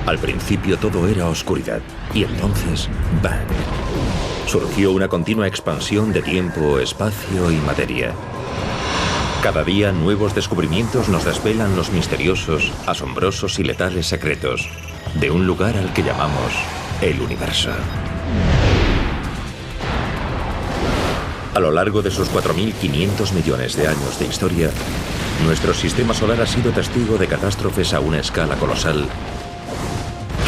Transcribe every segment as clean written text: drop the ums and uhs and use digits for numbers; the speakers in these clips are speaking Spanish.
Al principio todo era oscuridad, y entonces, ¡bang! Surgió una continua expansión de tiempo, espacio y materia. Cada día nuevos descubrimientos nos desvelan los misteriosos, asombrosos y letales secretos de un lugar al que llamamos el universo. A lo largo de sus 4.500 millones de años de historia, nuestro sistema solar ha sido testigo de catástrofes a una escala colosal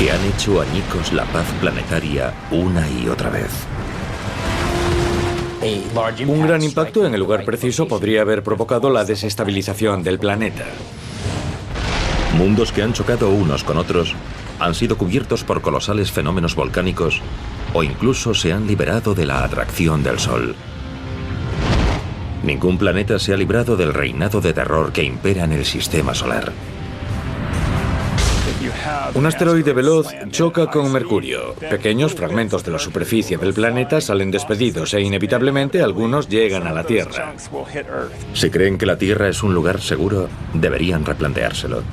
que han hecho añicos la paz planetaria una y otra vez. Un gran impacto en el lugar preciso podría haber provocado la desestabilización del planeta. Mundos que han chocado unos con otros han sido cubiertos por colosales fenómenos volcánicos o incluso se han liberado de la atracción del Sol. Ningún planeta se ha librado del reinado de terror que impera en el sistema solar. Un asteroide veloz choca con Mercurio. Pequeños fragmentos de la superficie del planeta salen despedidos e inevitablemente algunos llegan a la Tierra. Si creen que la Tierra es un lugar seguro, deberían replanteárselo.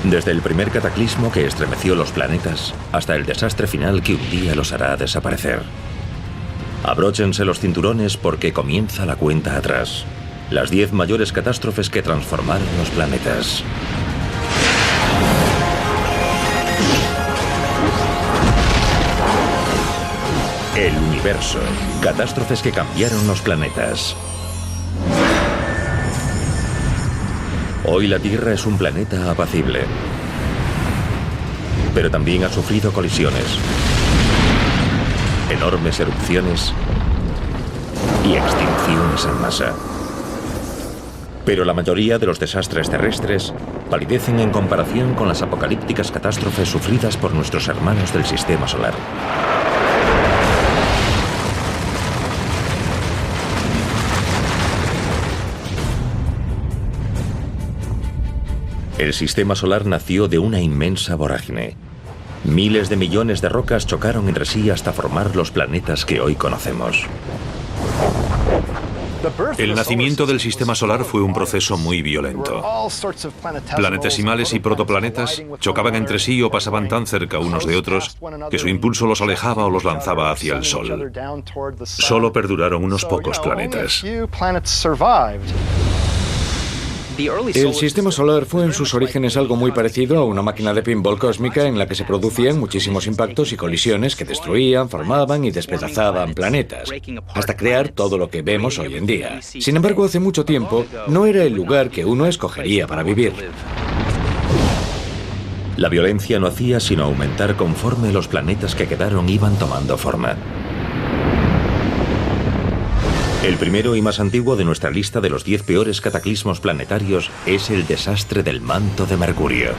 Desde el primer cataclismo que estremeció los planetas hasta el desastre final que un día los hará desaparecer. Abróchense los cinturones porque comienza la cuenta atrás. Las 10 mayores catástrofes que transformaron los planetas. El universo. Catástrofes que cambiaron los planetas. Hoy la Tierra es un planeta apacible. Pero también ha sufrido colisiones, enormes erupciones y extinciones en masa. Pero la mayoría de los desastres terrestres palidecen en comparación con las apocalípticas catástrofes sufridas por nuestros hermanos del sistema solar. El sistema solar nació de una inmensa vorágine. Miles de millones de rocas chocaron entre sí hasta formar los planetas que hoy conocemos. El nacimiento del sistema solar fue un proceso muy violento. Planetesimales y protoplanetas chocaban entre sí o pasaban tan cerca unos de otros que su impulso los alejaba o los lanzaba hacia el Sol. Solo perduraron unos pocos planetas. El sistema solar fue en sus orígenes algo muy parecido a una máquina de pinball cósmica en la que se producían muchísimos impactos y colisiones que destruían, formaban y despedazaban planetas, hasta crear todo lo que vemos hoy en día. Sin embargo, hace mucho tiempo no era el lugar que uno escogería para vivir. La violencia no hacía sino aumentar conforme los planetas que quedaron iban tomando forma. El primero y más antiguo de nuestra lista de los 10 peores cataclismos planetarios es el desastre del manto de Mercurio.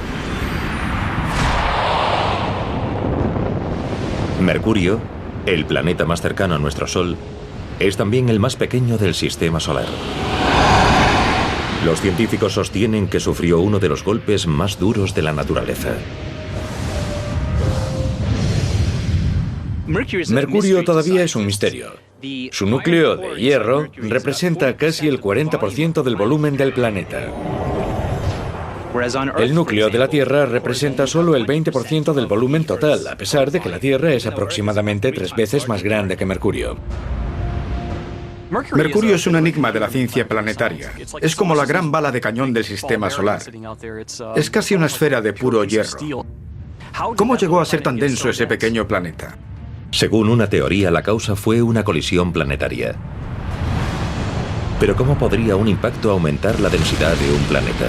Mercurio, el planeta más cercano a nuestro Sol, es también el más pequeño del sistema solar. Los científicos sostienen que sufrió uno de los golpes más duros de la naturaleza. Mercurio todavía es un misterio. Su núcleo de hierro representa casi el 40% del volumen del planeta. El núcleo de la Tierra representa solo el 20% del volumen total, a pesar de que la Tierra es aproximadamente 3 veces más grande que Mercurio. Mercurio es un enigma de la ciencia planetaria. Es como la gran bala de cañón del sistema solar. Es casi una esfera de puro hierro. ¿Cómo llegó a ser tan denso ese pequeño planeta? Según una teoría, la causa fue una colisión planetaria. Pero ¿cómo podría un impacto aumentar la densidad de un planeta?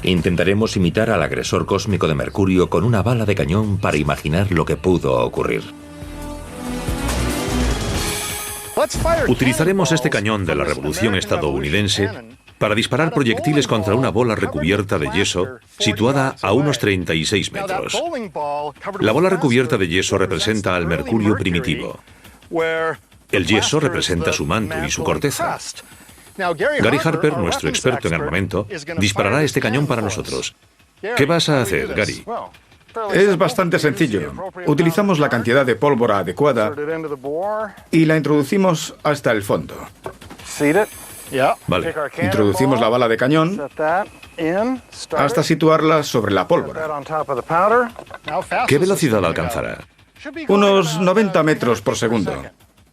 Intentaremos imitar al agresor cósmico de Mercurio con una bala de cañón para imaginar lo que pudo ocurrir. Utilizaremos este cañón de la Revolución estadounidense para disparar proyectiles contra una bola recubierta de yeso situada a unos 36 metros. La bola recubierta de yeso representa al Mercurio primitivo. El yeso representa su manto y su corteza. Gary Harper, nuestro experto en armamento, disparará este cañón para nosotros. ¿Qué vas a hacer, Gary? Es bastante sencillo. Utilizamos la cantidad de pólvora adecuada y la introducimos hasta el fondo. Vale. Introducimos la bala de cañón hasta situarla sobre la pólvora. ¿Qué velocidad alcanzará? Unos 90 metros por segundo.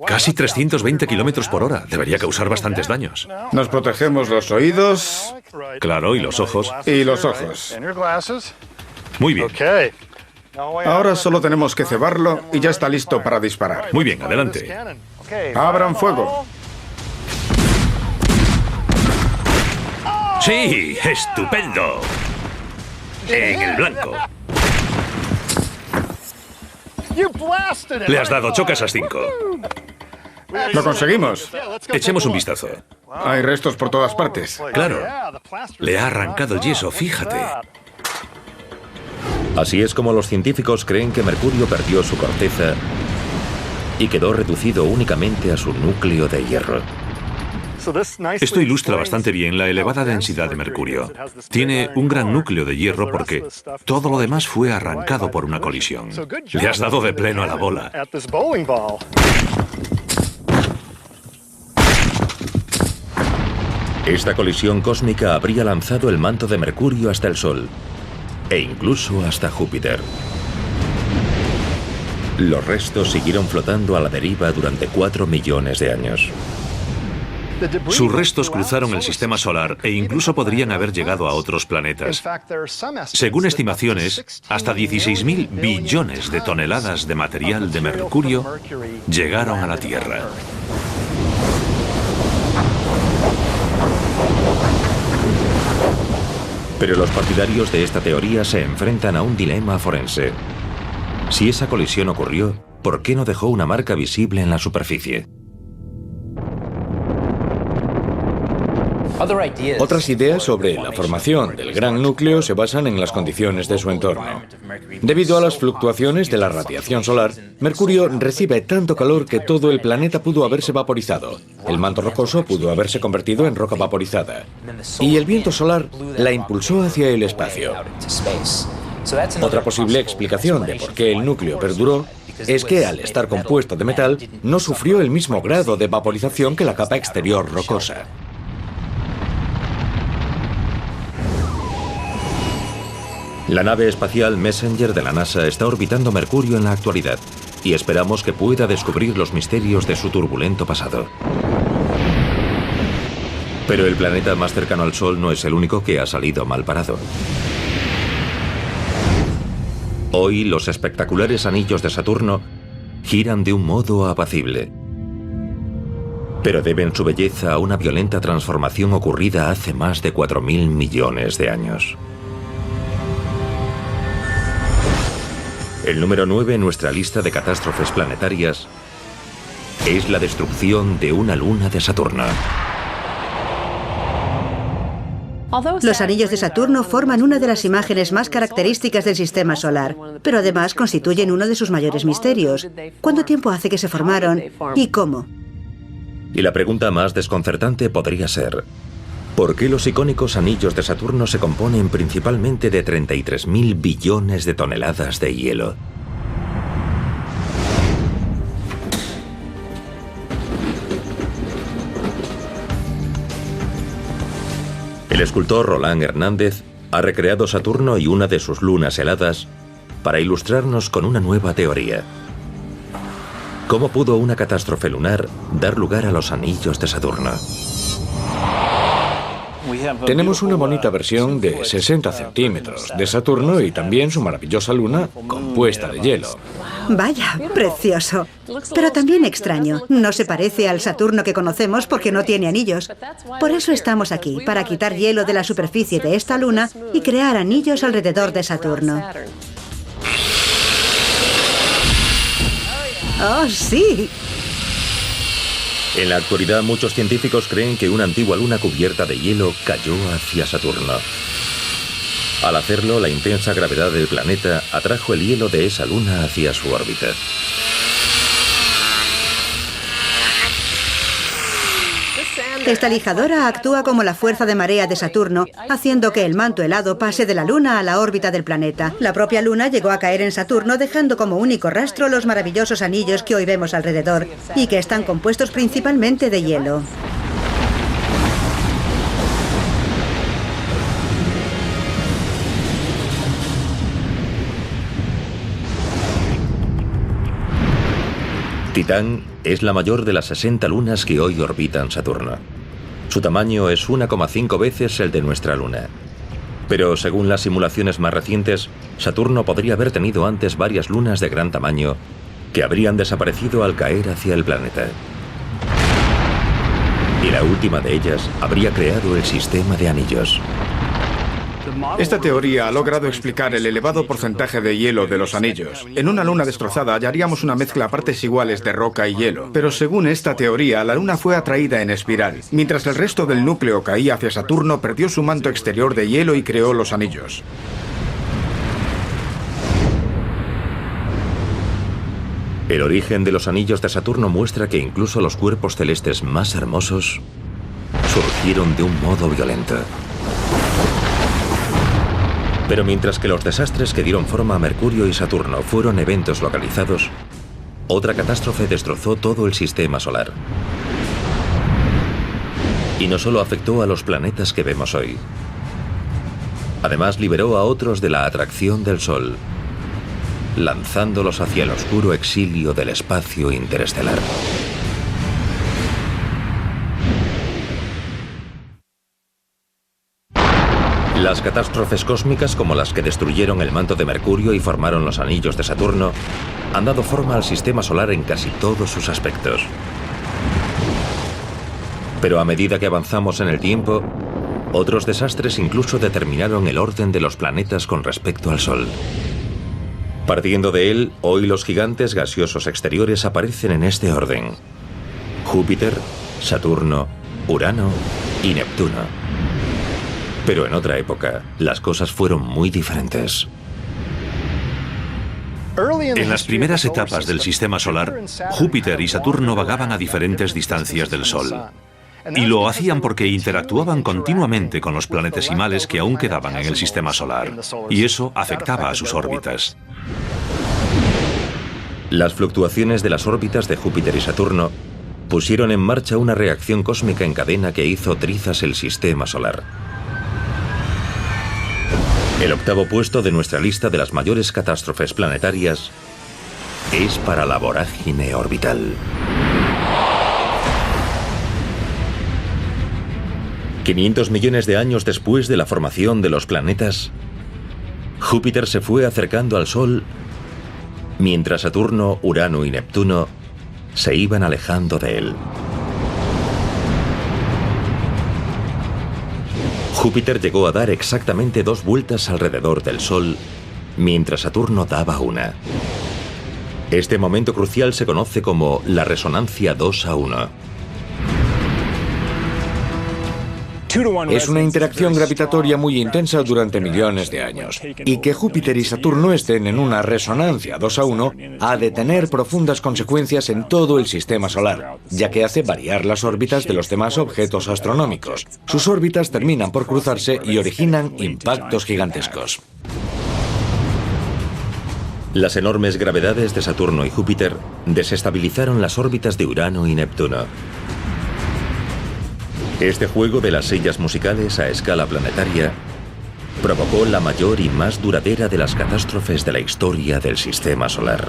Casi 320 kilómetros por hora. Debería causar bastantes daños. Nos protegemos los oídos Claro, y los ojos. y los ojos. Muy bien. Ahora solo tenemos que cebarlo y ya está listo para disparar. Muy bien, adelante. ¡Abran fuego! ¡Sí! ¡Estupendo! En el blanco. Le has dado, choca esas 5. ¡Lo conseguimos! Echemos un vistazo. Hay restos por todas partes. Claro. Le ha arrancado el yeso, fíjate. Así es como los científicos creen que Mercurio perdió su corteza y quedó reducido únicamente a su núcleo de hierro. Esto ilustra bastante bien la elevada densidad de mercurio. Tiene un gran núcleo de hierro porque todo lo demás fue arrancado por una colisión. Le has dado de pleno a la bola. Esta colisión cósmica habría lanzado el manto de Mercurio hasta el Sol, e incluso hasta Júpiter. Los restos siguieron flotando a la deriva durante 4 millones de años. Sus restos cruzaron el sistema solar e incluso podrían haber llegado a otros planetas. Según estimaciones, hasta 16.000 billones de toneladas de material de mercurio llegaron a la Tierra. Pero los partidarios de esta teoría se enfrentan a un dilema forense. Si esa colisión ocurrió, ¿por qué no dejó una marca visible en la superficie? Otras ideas sobre la formación del gran núcleo se basan en las condiciones de su entorno. Debido a las fluctuaciones de la radiación solar, Mercurio recibe tanto calor que todo el planeta pudo haberse vaporizado. El manto rocoso pudo haberse convertido en roca vaporizada. Y el viento solar la impulsó hacia el espacio. Otra posible explicación de por qué el núcleo perduró es que al estar compuesto de metal, no sufrió el mismo grado de vaporización que la capa exterior rocosa. La nave espacial Messenger de la NASA está orbitando Mercurio en la actualidad y esperamos que pueda descubrir los misterios de su turbulento pasado. Pero el planeta más cercano al Sol no es el único que ha salido mal parado. Hoy los espectaculares anillos de Saturno giran de un modo apacible, pero deben su belleza a una violenta transformación ocurrida hace más de 4.000 millones de años. El número 9 en nuestra lista de catástrofes planetarias es la destrucción de una luna de Saturno. Los anillos de Saturno forman una de las imágenes más características del sistema solar, pero además constituyen uno de sus mayores misterios. ¿Cuánto tiempo hace que se formaron y cómo? Y la pregunta más desconcertante podría ser: ¿por qué los icónicos anillos de Saturno se componen principalmente de 33.000 billones de toneladas de hielo? El escultor Roland Hernández ha recreado Saturno y una de sus lunas heladas para ilustrarnos con una nueva teoría. ¿Cómo pudo una catástrofe lunar dar lugar a los anillos de Saturno? Tenemos una bonita versión de 60 centímetros de Saturno y también su maravillosa luna compuesta de hielo. Vaya, precioso. Pero también extraño. No se parece al Saturno que conocemos porque no tiene anillos. Por eso estamos aquí, para quitar hielo de la superficie de esta luna y crear anillos alrededor de Saturno. ¡Oh, sí! En la actualidad, muchos científicos creen que una antigua luna cubierta de hielo cayó hacia Saturno. Al hacerlo, la intensa gravedad del planeta atrajo el hielo de esa luna hacia su órbita. Esta lijadora actúa como la fuerza de marea de Saturno, haciendo que el manto helado pase de la Luna a la órbita del planeta. La propia Luna llegó a caer en Saturno, dejando como único rastro los maravillosos anillos que hoy vemos alrededor, y que están compuestos principalmente de hielo. Titán es la mayor de las 60 lunas que hoy orbitan Saturno. Su tamaño es 1,5 veces el de nuestra luna. Pero según las simulaciones más recientes, Saturno podría haber tenido antes varias lunas de gran tamaño que habrían desaparecido al caer hacia el planeta. Y la última de ellas habría creado el sistema de anillos. Esta teoría ha logrado explicar el elevado porcentaje de hielo de los anillos. En una luna destrozada hallaríamos una mezcla a partes iguales de roca y hielo. Pero según esta teoría, la luna fue atraída en espiral. Mientras el resto del núcleo caía hacia Saturno, perdió su manto exterior de hielo y creó los anillos. El origen de los anillos de Saturno muestra que incluso los cuerpos celestes más hermosos surgieron de un modo violento. Pero mientras que los desastres que dieron forma a Mercurio y Saturno fueron eventos localizados, otra catástrofe destrozó todo el sistema solar. Y no solo afectó a los planetas que vemos hoy. Además, liberó a otros de la atracción del Sol, lanzándolos hacia el oscuro exilio del espacio interestelar. Las catástrofes cósmicas, como las que destruyeron el manto de Mercurio y formaron los anillos de Saturno, han dado forma al sistema solar en casi todos sus aspectos. Pero a medida que avanzamos en el tiempo, otros desastres incluso determinaron el orden de los planetas con respecto al Sol. Partiendo de él, hoy los gigantes gaseosos exteriores aparecen en este orden: Júpiter, Saturno, Urano y Neptuno. Pero en otra época, las cosas fueron muy diferentes. En las primeras etapas del sistema solar, Júpiter y Saturno vagaban a diferentes distancias del Sol. Y lo hacían porque interactuaban continuamente con los planetesimales que aún quedaban en el sistema solar. Y eso afectaba a sus órbitas. Las fluctuaciones de las órbitas de Júpiter y Saturno pusieron en marcha una reacción cósmica en cadena que hizo trizas el sistema solar. El octavo puesto de nuestra lista de las mayores catástrofes planetarias es para la vorágine orbital. $500 millones de años después de la formación de los planetas, Júpiter se fue acercando al Sol, mientras Saturno, Urano y Neptuno se iban alejando de él. Júpiter llegó a dar exactamente 2 vueltas alrededor del Sol, mientras Saturno daba una. Este momento crucial se conoce como la resonancia 2:1. Es una interacción gravitatoria muy intensa durante millones de años. Y que Júpiter y Saturno estén en una resonancia 2:1 ha de tener profundas consecuencias en todo el sistema solar, ya que hace variar las órbitas de los demás objetos astronómicos. Sus órbitas terminan por cruzarse y originan impactos gigantescos. Las enormes gravedades de Saturno y Júpiter desestabilizaron las órbitas de Urano y Neptuno. Este juego de las sillas musicales a escala planetaria provocó la mayor y más duradera de las catástrofes de la historia del sistema solar.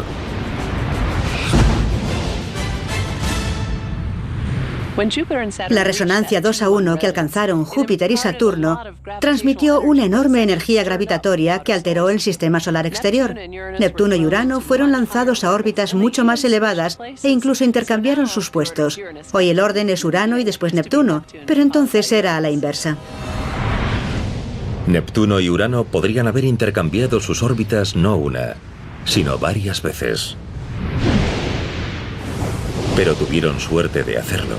La resonancia 2:1 que alcanzaron Júpiter y Saturno transmitió una enorme energía gravitatoria que alteró el sistema solar exterior. Neptuno y Urano fueron lanzados a órbitas mucho más elevadas e incluso intercambiaron sus puestos. Hoy el orden es Urano y después Neptuno, pero entonces era a la inversa. Neptuno y Urano podrían haber intercambiado sus órbitas no una, sino varias veces. Pero tuvieron suerte de hacerlo.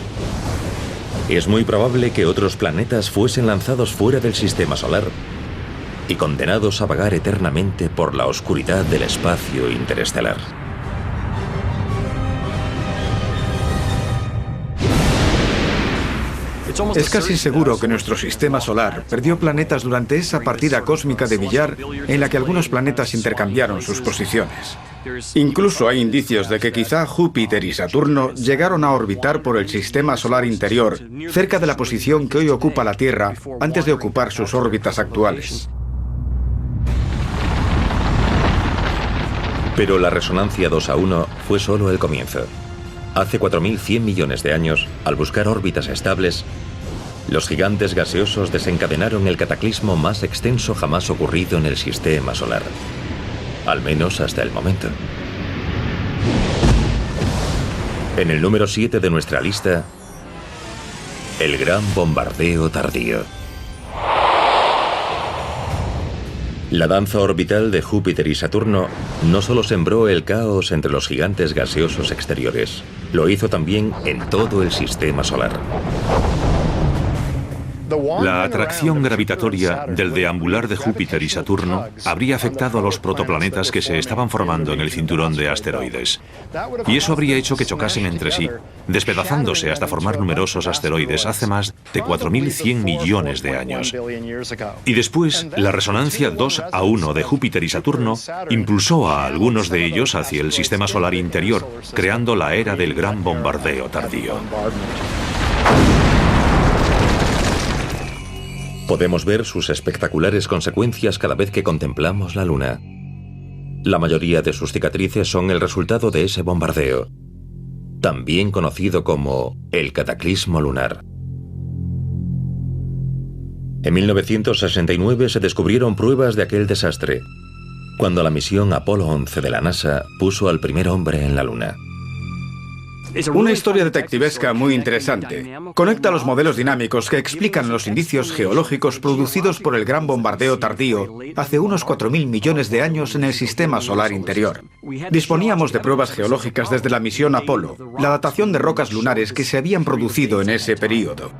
Es muy probable que otros planetas fuesen lanzados fuera del sistema solar y condenados a vagar eternamente por la oscuridad del espacio interestelar. Es casi seguro que nuestro sistema solar perdió planetas durante esa partida cósmica de billar en la que algunos planetas intercambiaron sus posiciones. Incluso hay indicios de que quizá Júpiter y Saturno llegaron a orbitar por el sistema solar interior, cerca de la posición que hoy ocupa la Tierra antes de ocupar sus órbitas actuales. Pero la resonancia 2:1 fue solo el comienzo. Hace 4.100 millones de años, al buscar órbitas estables, los gigantes gaseosos desencadenaron el cataclismo más extenso jamás ocurrido en el sistema solar. Al menos hasta el momento. En el número 7 de nuestra lista, el Gran Bombardeo Tardío. La danza orbital de Júpiter y Saturno no solo sembró el caos entre los gigantes gaseosos exteriores, lo hizo también en todo el sistema solar. La atracción gravitatoria del deambular de Júpiter y Saturno habría afectado a los protoplanetas que se estaban formando en el cinturón de asteroides. Y eso habría hecho que chocasen entre sí, despedazándose hasta formar numerosos asteroides hace más de 4.100 millones de años. Y después, la resonancia 2-1 de Júpiter y Saturno impulsó a algunos de ellos hacia el sistema solar interior, creando la era del Gran Bombardeo Tardío. Podemos ver sus espectaculares consecuencias cada vez que contemplamos la Luna. La mayoría de sus cicatrices son el resultado de ese bombardeo, también conocido como el cataclismo lunar. En 1969 se descubrieron pruebas de aquel desastre, cuando la misión Apolo 11 de la NASA puso al primer hombre en la Luna. Una historia detectivesca muy interesante. Conecta los modelos dinámicos que explican los indicios geológicos producidos por el gran bombardeo tardío hace unos 4.000 millones de años en el sistema solar interior. Disponíamos de pruebas geológicas desde la misión Apolo, la datación de rocas lunares que se habían producido en ese período.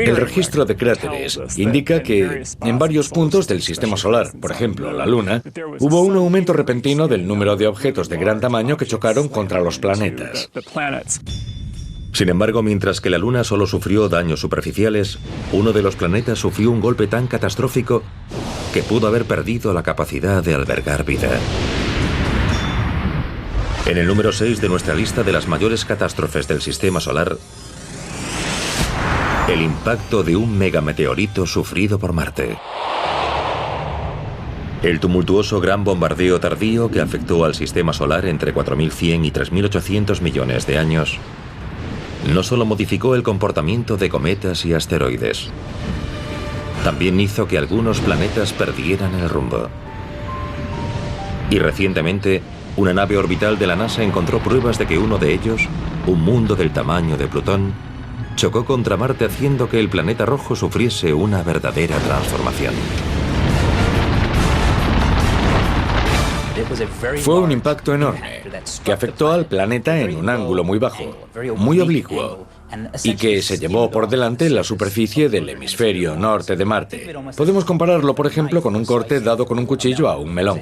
El registro de cráteres indica que en varios puntos del sistema solar, por ejemplo la Luna, hubo un aumento repentino del número de objetos de gran tamaño que chocaron contra los planetas. Sin embargo, mientras que la Luna solo sufrió daños superficiales, uno de los planetas sufrió un golpe tan catastrófico que pudo haber perdido la capacidad de albergar vida. En el número 6 de nuestra lista de las mayores catástrofes del sistema solar, el impacto de un megameteorito sufrido por Marte. El tumultuoso gran bombardeo tardío que afectó al sistema solar entre 4.100 y 3.800 millones de años no solo modificó el comportamiento de cometas y asteroides, también hizo que algunos planetas perdieran el rumbo. Y recientemente, una nave orbital de la NASA encontró pruebas de que uno de ellos, un mundo del tamaño de Plutón, chocó contra Marte haciendo que el planeta rojo sufriese una verdadera transformación. Fue un impacto enorme que afectó al planeta en un ángulo muy bajo, muy oblicuo, y que se llevó por delante la superficie del hemisferio norte de Marte. Podemos compararlo, por ejemplo, con un corte dado con un cuchillo a un melón.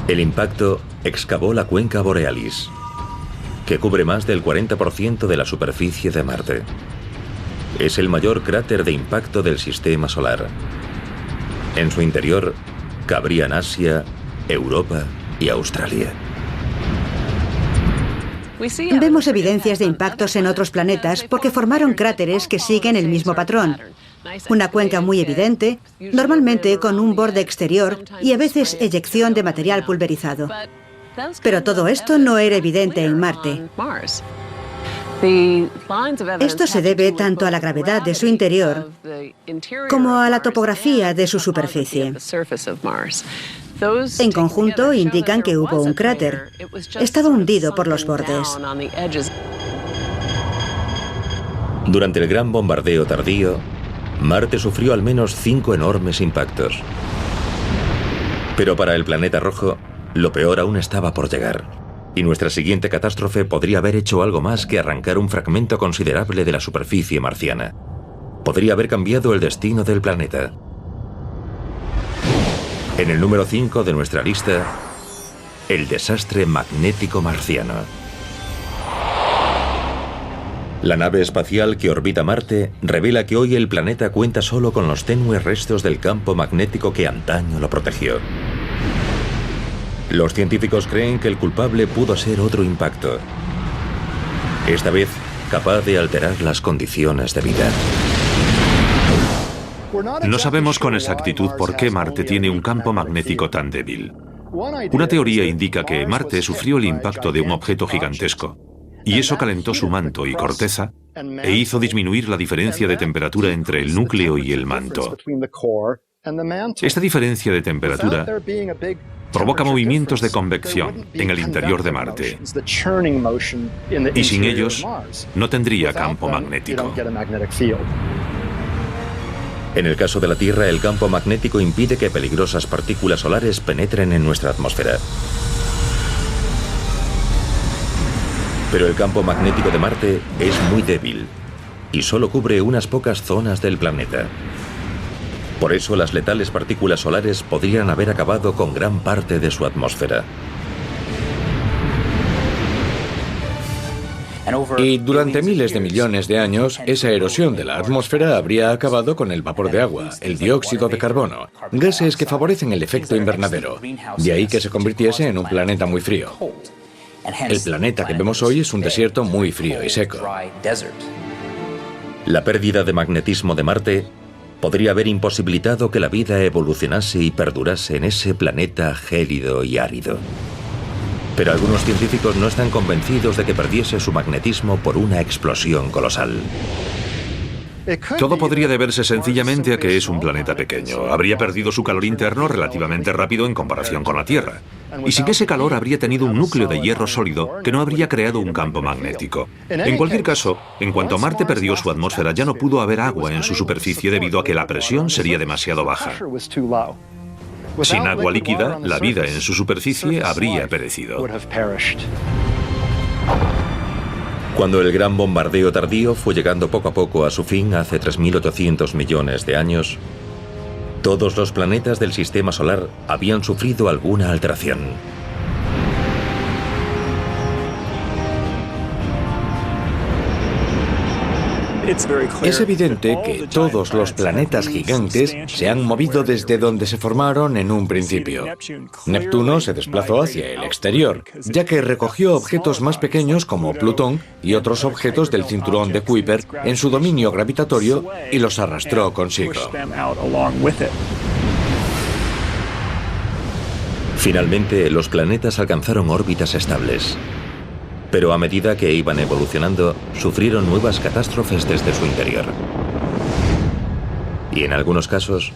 El impacto excavó la cuenca Borealis, que cubre más del 40% de la superficie de Marte. Es el mayor cráter de impacto del sistema solar. En su interior cabrían Asia, Europa y Australia. Vemos evidencias de impactos en otros planetas porque formaron cráteres que siguen el mismo patrón. Una cuenca muy evidente, normalmente con un borde exterior y a veces eyección de material pulverizado. Pero todo esto no era evidente en Marte. Esto se debe tanto a la gravedad de su interior como a la topografía de su superficie. En conjunto indican que hubo un cráter. Estaba hundido por los bordes. Durante el gran bombardeo tardío, Marte sufrió al menos 5 enormes impactos. Pero para el planeta rojo, lo peor aún estaba por llegar, y nuestra siguiente catástrofe podría haber hecho algo más que arrancar un fragmento considerable de la superficie marciana. Podría haber cambiado el destino del planeta. En el número 5 de nuestra lista, el desastre magnético marciano. La nave espacial que orbita Marte revela que hoy el planeta cuenta solo con los tenues restos del campo magnético que antaño lo protegió. Los científicos creen que el culpable pudo ser otro impacto, esta vez capaz de alterar las condiciones de vida. No sabemos con exactitud por qué Marte tiene un campo magnético tan débil. Una teoría indica que Marte sufrió el impacto de un objeto gigantesco, y eso calentó su manto y corteza e hizo disminuir la diferencia de temperatura entre el núcleo y el manto. Esta diferencia de temperatura provoca movimientos de convección en el interior de Marte, y sin ellos no tendría campo magnético. En el caso de la Tierra, el campo magnético impide que peligrosas partículas solares penetren en nuestra atmósfera. Pero el campo magnético de Marte es muy débil y solo cubre unas pocas zonas del planeta. Por eso las letales partículas solares podrían haber acabado con gran parte de su atmósfera. Y durante miles de millones de años, esa erosión de la atmósfera habría acabado con el vapor de agua, el dióxido de carbono, gases que favorecen el efecto invernadero. De ahí que se convirtiese en un planeta muy frío. El planeta que vemos hoy es un desierto muy frío y seco. La pérdida de magnetismo de Marte podría haber imposibilitado que la vida evolucionase y perdurase en ese planeta gélido y árido. Pero algunos científicos no están convencidos de que perdiese su magnetismo por una explosión colosal. Todo podría deberse sencillamente a que es un planeta pequeño. Habría perdido su calor interno relativamente rápido en comparación con la Tierra. Y sin ese calor habría tenido un núcleo de hierro sólido que no habría creado un campo magnético. En cualquier caso, en cuanto Marte perdió su atmósfera, ya no pudo haber agua en su superficie debido a que la presión sería demasiado baja. Sin agua líquida, la vida en su superficie habría perecido. Cuando el gran bombardeo tardío fue llegando poco a poco a su fin hace 3.800 millones de años, todos los planetas del sistema solar habían sufrido alguna alteración. Es evidente que todos los planetas gigantes se han movido desde donde se formaron en un principio. Neptuno se desplazó hacia el exterior, ya que recogió objetos más pequeños como Plutón y otros objetos del cinturón de Kuiper en su dominio gravitatorio y los arrastró consigo. Finalmente, los planetas alcanzaron órbitas estables. Pero a medida que iban evolucionando, sufrieron nuevas catástrofes desde su interior. Y en algunos casos,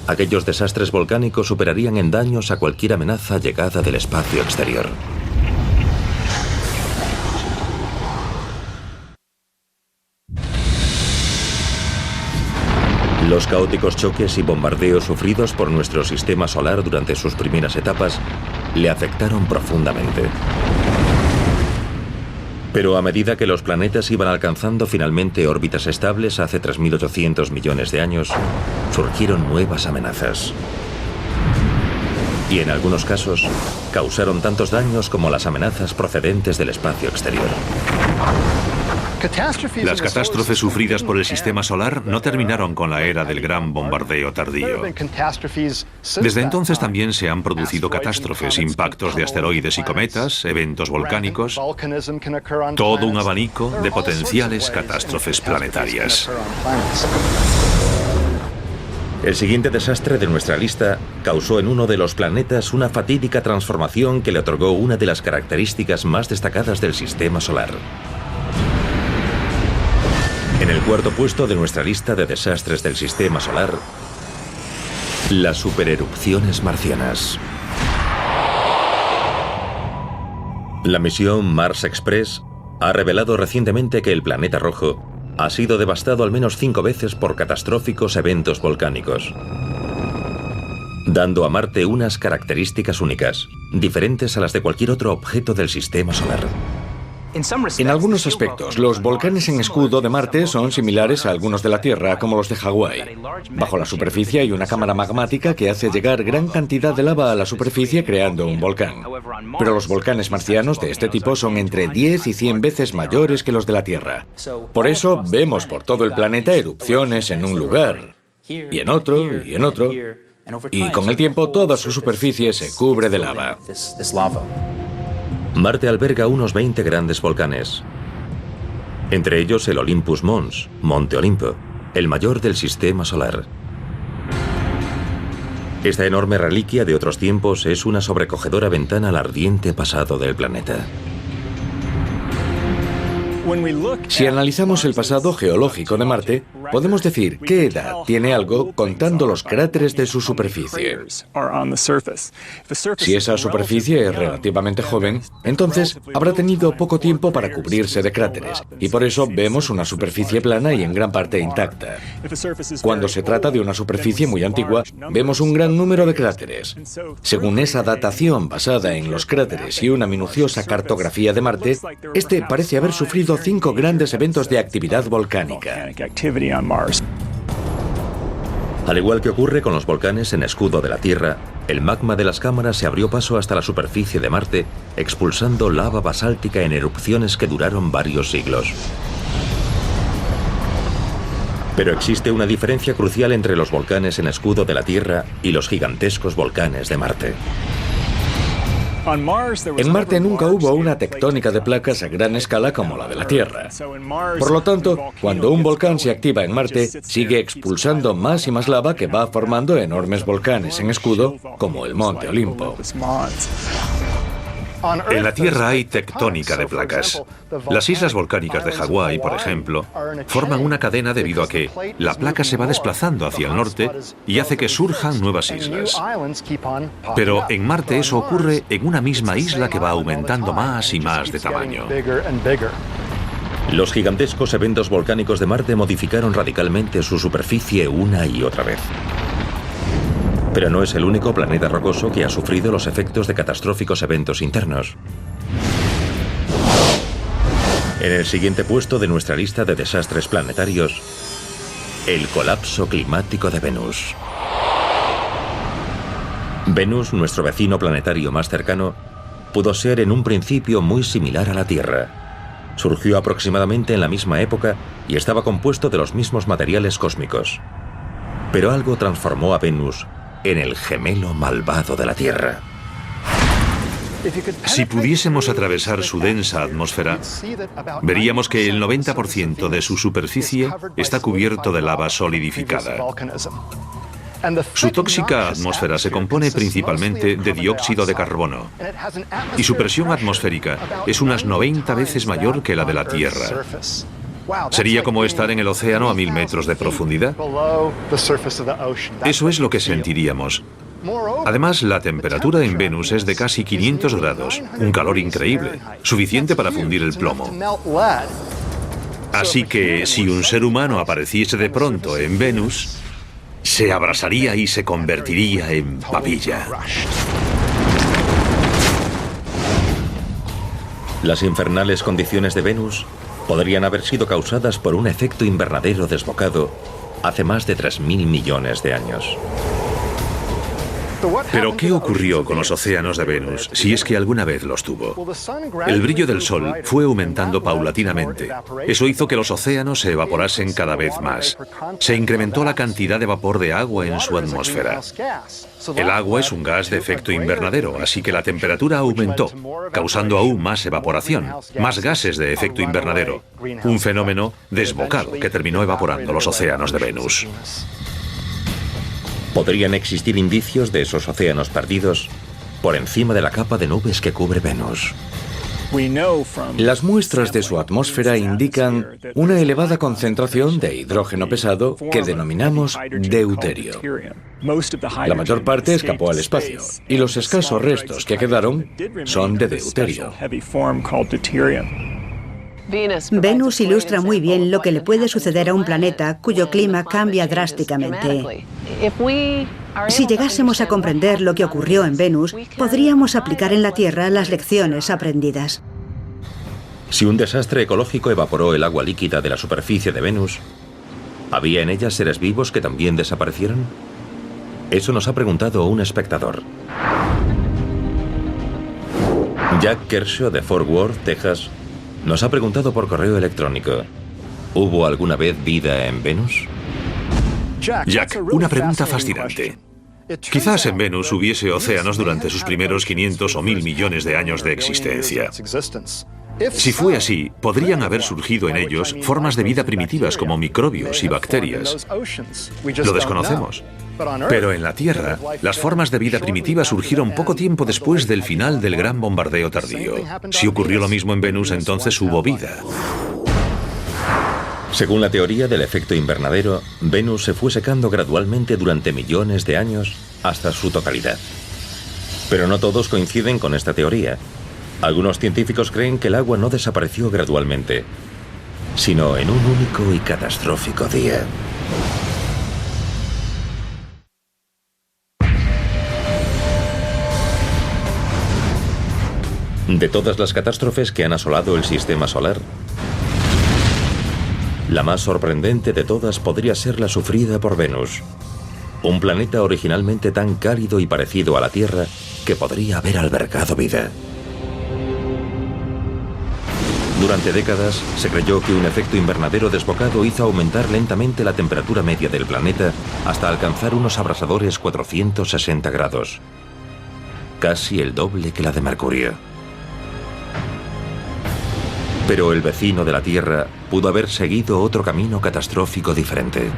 aquellos desastres volcánicos superarían en daños a cualquier amenaza llegada del espacio exterior. Los caóticos choques y bombardeos sufridos por nuestro sistema solar durante sus primeras etapas le afectaron profundamente. Pero a medida que los planetas iban alcanzando finalmente órbitas estables hace 3.800 millones de años, surgieron nuevas amenazas. Y en algunos casos, causaron tantos daños como las amenazas procedentes del espacio exterior. Las catástrofes sufridas por el sistema solar no terminaron con la era del gran bombardeo tardío. Desde entonces también se han producido catástrofes, impactos de asteroides y cometas, eventos volcánicos, todo un abanico de potenciales catástrofes planetarias. El siguiente desastre de nuestra lista causó en uno de los planetas una fatídica transformación que le otorgó una de las características más destacadas del sistema solar. En el cuarto puesto de nuestra lista de desastres del sistema solar, las supererupciones marcianas. La misión Mars Express ha revelado recientemente que el planeta rojo ha sido devastado al menos 5 veces por catastróficos eventos volcánicos, dando a Marte unas características únicas, diferentes a las de cualquier otro objeto del sistema solar. En algunos aspectos, los volcanes en escudo de Marte son similares a algunos de la Tierra, como los de Hawái. Bajo la superficie hay una cámara magmática que hace llegar gran cantidad de lava a la superficie creando un volcán. Pero los volcanes marcianos de este tipo son entre 10 y 100 veces mayores que los de la Tierra. Por eso vemos por todo el planeta erupciones en un lugar, y en otro, y en otro, y con el tiempo toda su superficie se cubre de lava. Marte alberga unos 20 grandes volcanes, entre ellos el Olympus Mons, Monte Olimpo, el mayor del sistema solar. Esta enorme reliquia de otros tiempos es una sobrecogedora ventana al ardiente pasado del planeta. Si analizamos el pasado geológico de Marte, podemos decir qué edad tiene algo contando los cráteres de su superficie. Si esa superficie es relativamente joven, entonces habrá tenido poco tiempo para cubrirse de cráteres, y por eso vemos una superficie plana y en gran parte intacta. Cuando se trata de una superficie muy antigua, vemos un gran número de cráteres. Según esa datación basada en los cráteres y una minuciosa cartografía de Marte, este parece haber sufrido 5 grandes eventos de actividad volcánica. Al igual que ocurre con los volcanes en escudo de la Tierra, el magma de las cámaras se abrió paso hasta la superficie de Marte, expulsando lava basáltica en erupciones que duraron varios siglos. Pero existe una diferencia crucial entre los volcanes en escudo de la Tierra y los gigantescos volcanes de Marte. En Marte nunca hubo una tectónica de placas a gran escala como la de la Tierra. Por lo tanto, cuando un volcán se activa en Marte, sigue expulsando más y más lava que va formando enormes volcanes en escudo, como el Monte Olimpo. En la Tierra hay tectónica de placas. Las islas volcánicas de Hawái, por ejemplo, forman una cadena debido a que la placa se va desplazando hacia el norte y hace que surjan nuevas islas. Pero en Marte eso ocurre en una misma isla que va aumentando más y más de tamaño. Los gigantescos eventos volcánicos de Marte modificaron radicalmente su superficie una y otra vez. Pero no es el único planeta rocoso que ha sufrido los efectos de catastróficos eventos internos. En el siguiente puesto de nuestra lista de desastres planetarios, el colapso climático de Venus. Venus, nuestro vecino planetario más cercano, pudo ser en un principio muy similar a la Tierra. Surgió aproximadamente en la misma época y estaba compuesto de los mismos materiales cósmicos. Pero algo transformó a Venus en el gemelo malvado de la Tierra. Si pudiésemos atravesar su densa atmósfera, veríamos que el 90% de su superficie está cubierto de lava solidificada. Su tóxica atmósfera se compone principalmente de dióxido de carbono y su presión atmosférica es unas 90 veces mayor que la de la Tierra. ¿Sería como estar en el océano a 1000 metros de profundidad? Eso es lo que sentiríamos. Además, la temperatura en Venus es de casi 500 grados, un calor increíble, suficiente para fundir el plomo. Así que, si un ser humano apareciese de pronto en Venus, se abrasaría y se convertiría en papilla. Las infernales condiciones de Venus podrían haber sido causadas por un efecto invernadero desbocado hace más de 3.000 millones de años. Pero, ¿qué ocurrió con los océanos de Venus, si es que alguna vez los tuvo? El brillo del Sol fue aumentando paulatinamente. Eso hizo que los océanos se evaporasen cada vez más. Se incrementó la cantidad de vapor de agua en su atmósfera. El agua es un gas de efecto invernadero, así que la temperatura aumentó, causando aún más evaporación, más gases de efecto invernadero. Un fenómeno desbocado que terminó evaporando los océanos de Venus. Podrían existir indicios de esos océanos perdidos por encima de la capa de nubes que cubre Venus. Las muestras de su atmósfera indican una elevada concentración de hidrógeno pesado que denominamos deuterio. La mayor parte escapó al espacio y los escasos restos que quedaron son de deuterio. Venus ilustra muy bien lo que le puede suceder a un planeta cuyo clima cambia drásticamente. Si llegásemos a comprender lo que ocurrió en Venus, podríamos aplicar en la Tierra las lecciones aprendidas. Si un desastre ecológico evaporó el agua líquida de la superficie de Venus, ¿había en ella seres vivos que también desaparecieron? Eso nos ha preguntado un espectador. Jack Kershaw de Fort Worth, Texas, nos ha preguntado por correo electrónico: ¿hubo alguna vez vida en Venus? Jack, una pregunta fascinante. Quizás en Venus hubiese océanos durante sus primeros 500 o 1000 millones de años de existencia. Si fue así, podrían haber surgido en ellos formas de vida primitivas como microbios y bacterias. Lo desconocemos. Pero en la Tierra, las formas de vida primitiva surgieron poco tiempo después del final del gran bombardeo tardío. Si ocurrió lo mismo en Venus, entonces hubo vida. Según la teoría del efecto invernadero, Venus se fue secando gradualmente durante millones de años hasta su totalidad. Pero no todos coinciden con esta teoría. Algunos científicos creen que el agua no desapareció gradualmente, sino en un único y catastrófico día. De todas las catástrofes que han asolado el sistema solar, la más sorprendente de todas podría ser la sufrida por Venus, un planeta originalmente tan cálido y parecido a la Tierra que podría haber albergado vida. Durante décadas se creyó que un efecto invernadero desbocado hizo aumentar lentamente la temperatura media del planeta hasta alcanzar unos abrasadores 460 grados, casi el doble que la de Mercurio. Pero el vecino de la Tierra pudo haber seguido otro camino catastrófico diferente.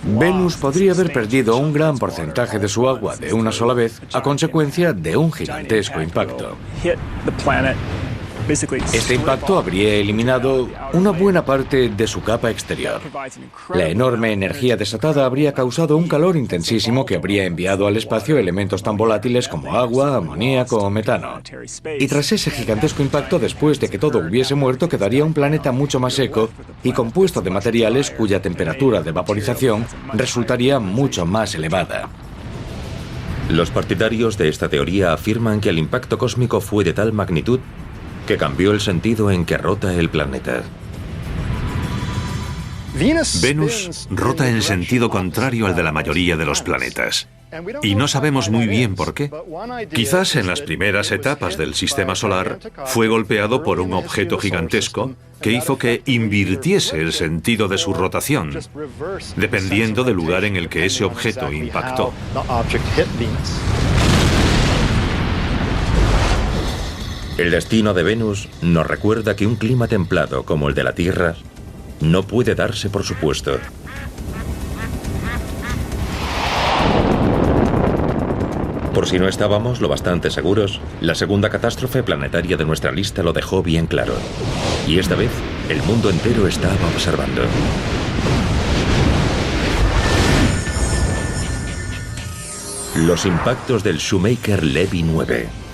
Venus podría haber perdido un gran porcentaje de su agua de una sola vez a consecuencia de un gigantesco impacto. Este impacto habría eliminado una buena parte de su capa exterior. La enorme energía desatada habría causado un calor intensísimo que habría enviado al espacio elementos tan volátiles como agua, amoníaco o metano. Y tras ese gigantesco impacto, después de que todo hubiese muerto, quedaría un planeta mucho más seco y compuesto de materiales cuya temperatura de vaporización resultaría mucho más elevada. Los partidarios de esta teoría afirman que el impacto cósmico fue de tal magnitud que cambió el sentido en que rota el planeta. Venus rota en sentido contrario al de la mayoría de los planetas. Y no sabemos muy bien por qué. Quizás en las primeras etapas del sistema solar fue golpeado por un objeto gigantesco que hizo que invirtiese el sentido de su rotación, dependiendo del lugar en el que ese objeto impactó. El destino de Venus nos recuerda que un clima templado como el de la Tierra no puede darse por supuesto. Por si no estábamos lo bastante seguros, la segunda catástrofe planetaria de nuestra lista lo dejó bien claro. Y esta vez, el mundo entero estaba observando. Los impactos del Shoemaker-Levy 9.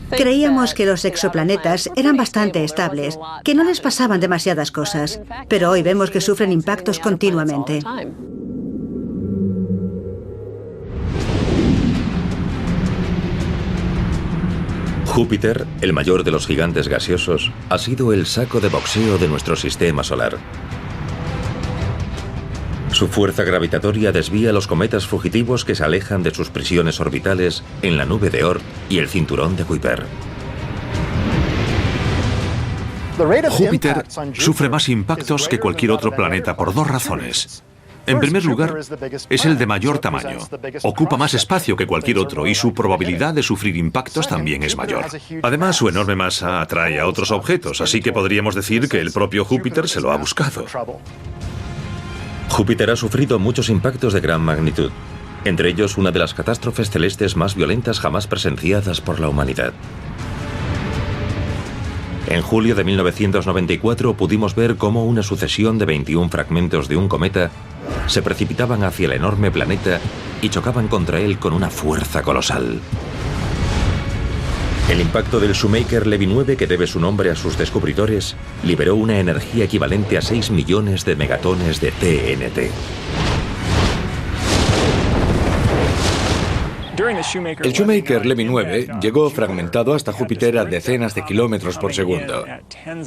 Creíamos que los exoplanetas eran bastante estables, que no les pasaban demasiadas cosas, pero hoy vemos que sufren impactos continuamente. Júpiter, el mayor de los gigantes gaseosos, ha sido el saco de boxeo de nuestro sistema solar. Su fuerza gravitatoria desvía los cometas fugitivos que se alejan de sus prisiones orbitales en la nube de Oort y el cinturón de Kuiper. Júpiter sufre más impactos que cualquier otro planeta por dos razones. En primer lugar, es el de mayor tamaño, ocupa más espacio que cualquier otro y su probabilidad de sufrir impactos también es mayor. Además, su enorme masa atrae a otros objetos, así que podríamos decir que el propio Júpiter se lo ha buscado. Júpiter ha sufrido muchos impactos de gran magnitud, entre ellos una de las catástrofes celestes más violentas jamás presenciadas por la humanidad. En julio de 1994 pudimos ver cómo una sucesión de 21 fragmentos de un cometa se precipitaban hacia el enorme planeta y chocaban contra él con una fuerza colosal. El impacto del Shoemaker-Levy 9, que debe su nombre a sus descubridores, liberó una energía equivalente a 6 millones de megatones de TNT. El Shoemaker-Levy 9 llegó fragmentado hasta Júpiter a decenas de kilómetros por segundo,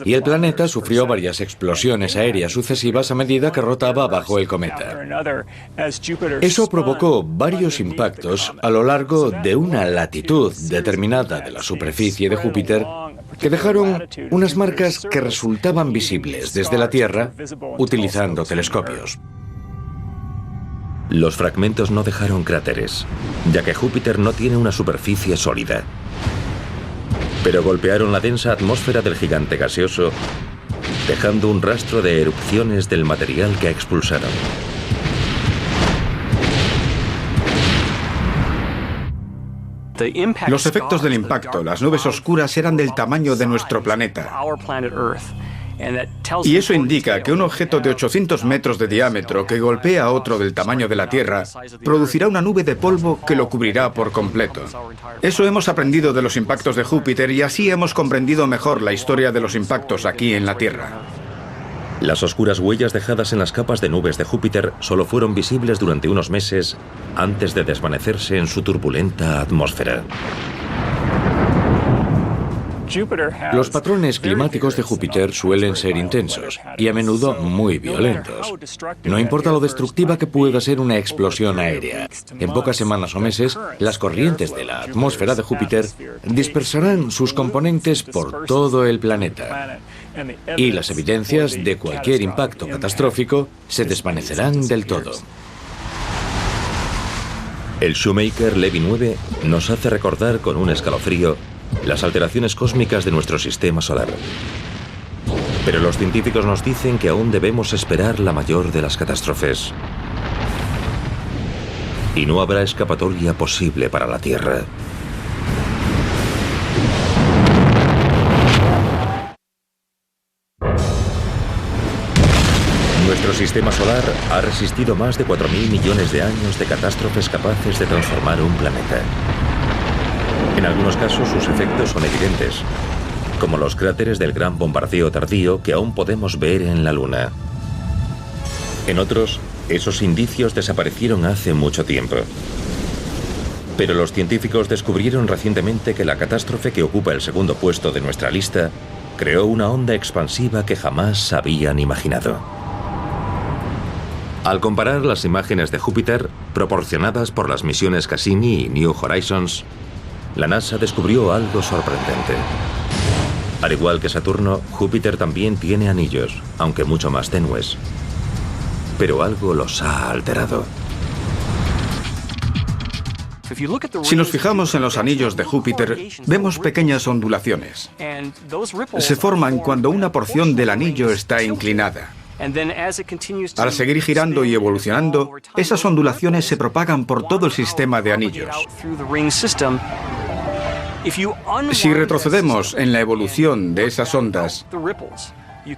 y el planeta sufrió varias explosiones aéreas sucesivas a medida que rotaba bajo el cometa. Eso provocó varios impactos a lo largo de una latitud determinada de la superficie de Júpiter que dejaron unas marcas que resultaban visibles desde la Tierra utilizando telescopios. Los fragmentos no dejaron cráteres, ya que Júpiter no tiene una superficie sólida. Pero golpearon la densa atmósfera del gigante gaseoso, dejando un rastro de erupciones del material que expulsaron. Los efectos del impacto, las nubes oscuras, eran del tamaño de nuestro planeta. Y eso indica que un objeto de 800 metros de diámetro que golpea a otro del tamaño de la Tierra producirá una nube de polvo que lo cubrirá por completo. Eso hemos aprendido de los impactos de Júpiter y así hemos comprendido mejor la historia de los impactos aquí en la Tierra. Las oscuras huellas dejadas en las capas de nubes de Júpiter solo fueron visibles durante unos meses antes de desvanecerse en su turbulenta atmósfera. Los patrones climáticos de Júpiter suelen ser intensos y a menudo muy violentos. No importa lo destructiva que pueda ser una explosión aérea, en pocas semanas o meses, las corrientes de la atmósfera de Júpiter dispersarán sus componentes por todo el planeta. Y las evidencias de cualquier impacto catastrófico se desvanecerán del todo. El Shoemaker Levy 9 nos hace recordar con un escalofrío las alteraciones cósmicas de nuestro sistema solar. Pero los científicos nos dicen que aún debemos esperar la mayor de las catástrofes. Y no habrá escapatoria posible para la Tierra. Nuestro sistema solar ha resistido más de 4.000 millones de años de catástrofes capaces de transformar un planeta. En algunos casos sus efectos son evidentes, como los cráteres del gran bombardeo tardío que aún podemos ver en la Luna. En otros, esos indicios desaparecieron hace mucho tiempo. Pero los científicos descubrieron recientemente que la catástrofe que ocupa el segundo puesto de nuestra lista creó una onda expansiva que jamás habían imaginado. Al comparar las imágenes de Júpiter, proporcionadas por las misiones Cassini y New Horizons, la NASA descubrió algo sorprendente. Al igual que Saturno, Júpiter también tiene anillos, aunque mucho más tenues. Pero algo los ha alterado. Si nos fijamos en los anillos de Júpiter, vemos pequeñas ondulaciones. Se forman cuando una porción del anillo está inclinada. Al seguir girando y evolucionando, esas ondulaciones se propagan por todo el sistema de anillos. Si retrocedemos en la evolución de esas ondas,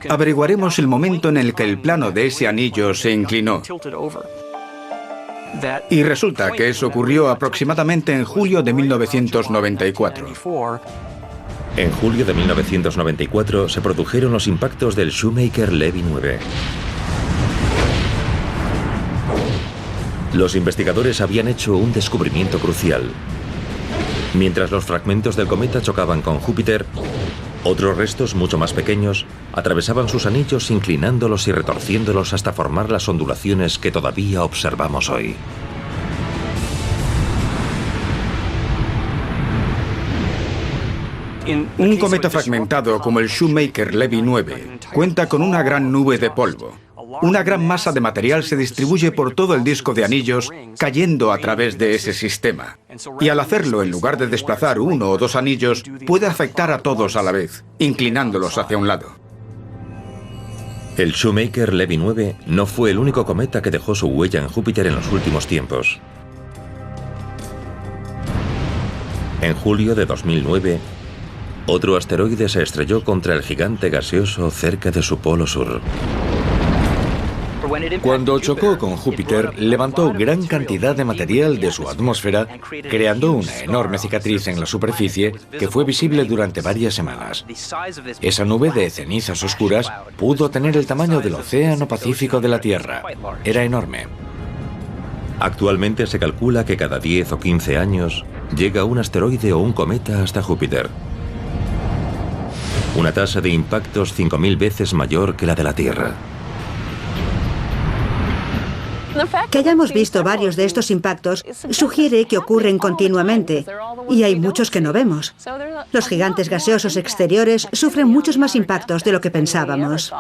averiguaremos el momento en el que el plano de ese anillo se inclinó. Y resulta que eso ocurrió aproximadamente en julio de 1994. En julio de 1994 se produjeron los impactos del Shoemaker Levy 9. Los investigadores habían hecho un descubrimiento crucial. Mientras los fragmentos del cometa chocaban con Júpiter, otros restos mucho más pequeños atravesaban sus anillos inclinándolos y retorciéndolos hasta formar las ondulaciones que todavía observamos hoy. Un cometa fragmentado como el Shoemaker Levy 9 cuenta con una gran nube de polvo. Una gran masa de material se distribuye por todo el disco de anillos, cayendo a través de ese sistema. Y al hacerlo, en lugar de desplazar uno o dos anillos, puede afectar a todos a la vez, inclinándolos hacia un lado. El Shoemaker Levy 9 no fue el único cometa que dejó su huella en Júpiter en los últimos tiempos. En julio de 2009, otro asteroide se estrelló contra el gigante gaseoso cerca de su polo sur. Cuando chocó con Júpiter, levantó gran cantidad de material de su atmósfera, creando una enorme cicatriz en la superficie que fue visible durante varias semanas. Esa nube de cenizas oscuras pudo tener el tamaño del Océano Pacífico de la Tierra. Era enorme. Actualmente se calcula que cada 10 o 15 años llega un asteroide o un cometa hasta Júpiter. Una tasa de impactos 5.000 veces mayor que la de la Tierra. Que hayamos visto varios de estos impactos sugiere que ocurren continuamente, y hay muchos que no vemos. Los gigantes gaseosos exteriores sufren muchos más impactos de lo que pensábamos.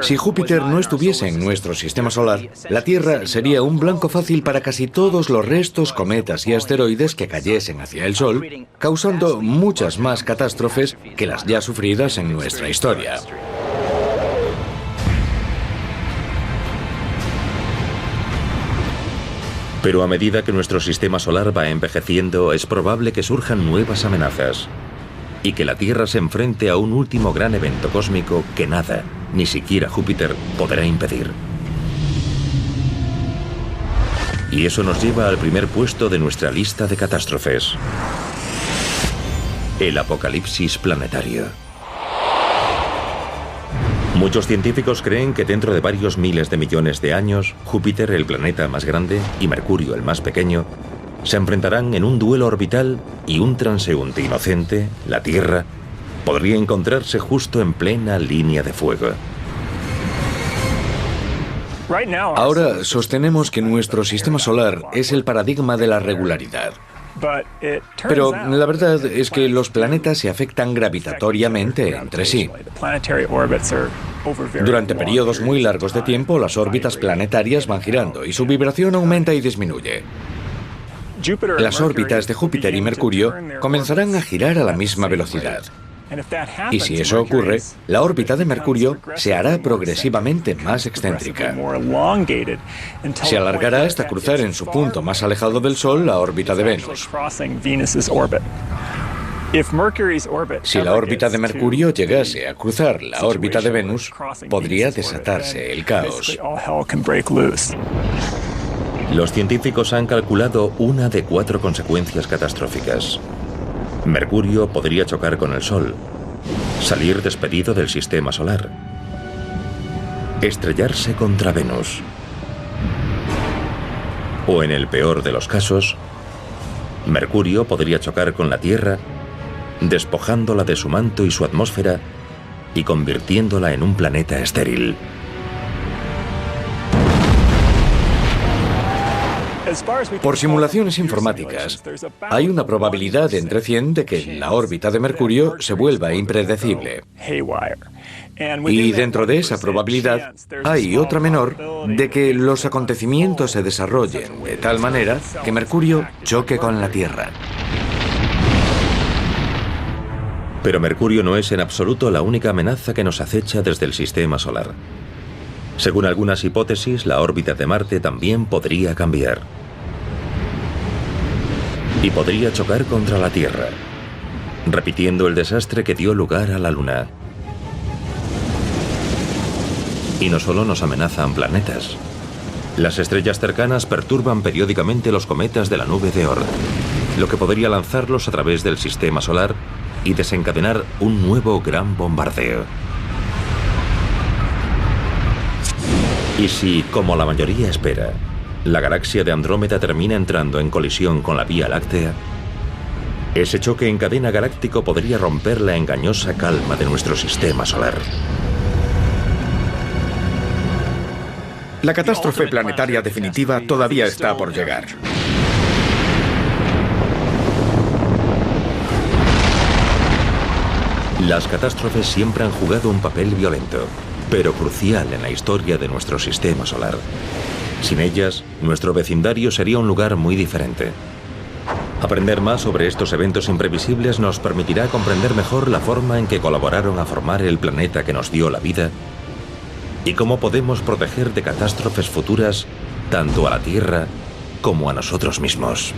Si Júpiter no estuviese en nuestro sistema solar, la Tierra sería un blanco fácil para casi todos los restos, cometas y asteroides que cayesen hacia el Sol, causando muchas más catástrofes que las ya sufridas en nuestra historia. Pero a medida que nuestro sistema solar va envejeciendo, es probable que surjan nuevas amenazas y que la Tierra se enfrente a un último gran evento cósmico que nada, ni siquiera Júpiter, podrá impedir. Y eso nos lleva al primer puesto de nuestra lista de catástrofes: el apocalipsis planetario. Muchos científicos creen que dentro de varios miles de millones de años, Júpiter, el planeta más grande, y Mercurio, el más pequeño, se enfrentarán en un duelo orbital y un transeúnte inocente, la Tierra, podría encontrarse justo en plena línea de fuego. Ahora sostenemos que nuestro sistema solar es el paradigma de la regularidad. Pero la verdad es que los planetas se afectan gravitatoriamente entre sí. Durante periodos muy largos de tiempo, las órbitas planetarias van girando y su vibración aumenta y disminuye. Las órbitas de Júpiter y Mercurio comenzarán a girar a la misma velocidad. Y si eso ocurre, la órbita de Mercurio se hará progresivamente más excéntrica. Se alargará hasta cruzar en su punto más alejado del Sol la órbita de Venus. Si la órbita de Mercurio llegase a cruzar la órbita de Venus, podría desatarse el caos. Los científicos han calculado una de 4 consecuencias catastróficas. Mercurio podría chocar con el Sol, salir despedido del sistema solar, estrellarse contra Venus, o en el peor de los casos, Mercurio podría chocar con la Tierra, despojándola de su manto y su atmósfera y convirtiéndola en un planeta estéril. Por simulaciones informáticas, hay una probabilidad de entre 100 de que la órbita de Mercurio se vuelva impredecible. Y dentro de esa probabilidad, hay otra menor de que los acontecimientos se desarrollen de tal manera que Mercurio choque con la Tierra. Pero Mercurio no es en absoluto la única amenaza que nos acecha desde el sistema solar. Según algunas hipótesis, la órbita de Marte también podría cambiar. Y podría chocar contra la Tierra, repitiendo el desastre que dio lugar a la Luna. Y no solo nos amenazan planetas. Las estrellas cercanas perturban periódicamente los cometas de la nube de Oort, lo que podría lanzarlos a través del sistema solar y desencadenar un nuevo gran bombardeo. Y si, como la mayoría espera, la galaxia de Andrómeda termina entrando en colisión con la Vía Láctea, ese choque en cadena galáctico podría romper la engañosa calma de nuestro sistema solar. La catástrofe planetaria definitiva todavía está por llegar. Las catástrofes siempre han jugado un papel violento, pero crucial en la historia de nuestro sistema solar. Sin ellas, nuestro vecindario sería un lugar muy diferente. Aprender más sobre estos eventos imprevisibles nos permitirá comprender mejor la forma en que colaboraron a formar el planeta que nos dio la vida y cómo podemos proteger de catástrofes futuras tanto a la Tierra como a nosotros mismos.